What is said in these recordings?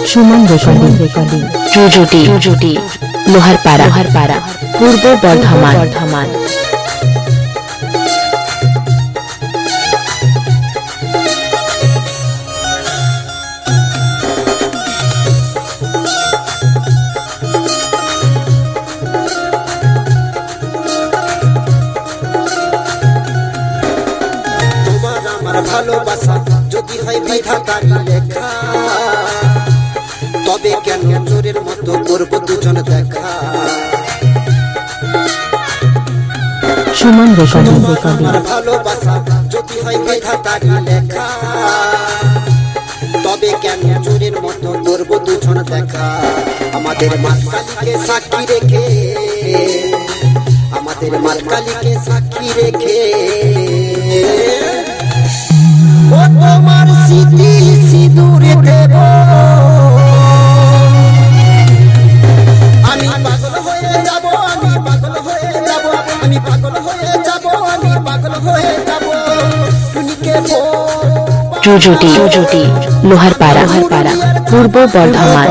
Suman recording জুজুটি লোহারপাড়া পূর্ব বর্ধমান। ভালোবাসা যদি হয় বিধাতার লেখা, তবে কেন চোরের মতো করব দুজন দেখা। সুমন রেকর্ডিং ভালোবাসা যদি হয় বিধাতার লেখা, তবে কেন চোরের মতো করব দুজন দেখা। আমাদের মাতকালীকে সাক্ষী রেখে, আমাদের মাতকালীকে সাক্ষী রেখে ও তোমার স্মৃতি সিঁদুরে দেব। আমি পাগল হয়ে যাব, আমি পাগল হয়ে যাব, আমি পাগল হয়ে যাব, আমি পাগল হয়ে যাব। টুনিকে জুজুটি লোহারপাড়া পূর্ব বর্ধমান।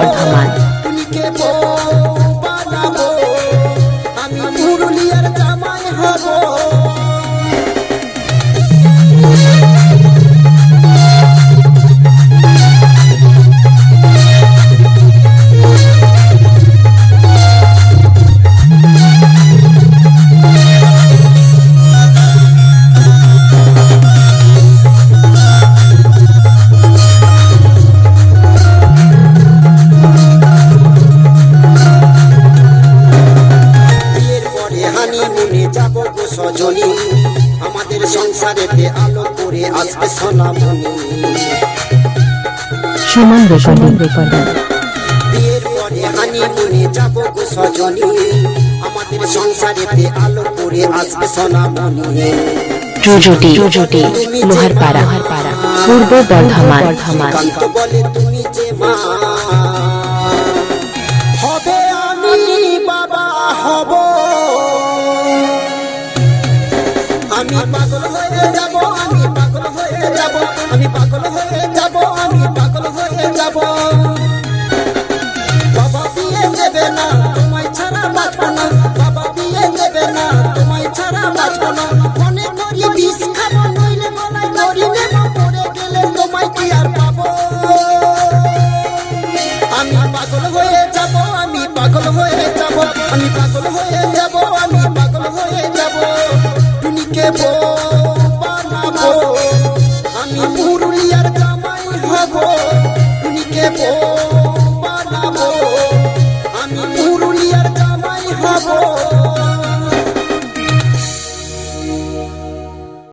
টুনিকে বানাবো, আমি পুরুলিয়ার জামাই হব। সজনী আমাদের সংসারেতে আলো করে আসবে সোনামণি। সুমন রেকর্ডিং বিয়ের পরে হানিমুনে যাব গো সজনী, আমাদের সংসারেতে আলো করে আসবে সোনামণি। জুজুটি লোহারপাড়া পূর্ব বর্ধমান। কান্ত বলে তুমি যে মা হবে, আমি বাবা হব। আমি পাগল হয়ে যাব, আমি পাগল হয়ে যাব, আমি পাগল হয়ে যাব, আমি পাগল হয়ে যাব। বাবা বিয়ে দেবে না তোমায় ছাড়া বাঁচব না, বাবা বিয়ে দেবে না তোমায় ছাড়া বাঁচব না। মনে করি বিষ খাবো, নইলে গলায় দড়ি নেব, পড়ে গেলে তোমায় কি আর পাবো। আমি পাগল হয়ে যাব, আমি পাগল হয়ে যাব, আমি পাগল হয়ে যাব, আমি পাগল হয়ে যাব। টুনিকে বানাবো, আমি পুরুলিয়ার জামাই হব। টুনিকে বানাবো, আমি পুরুলিয়ার জামাই হব।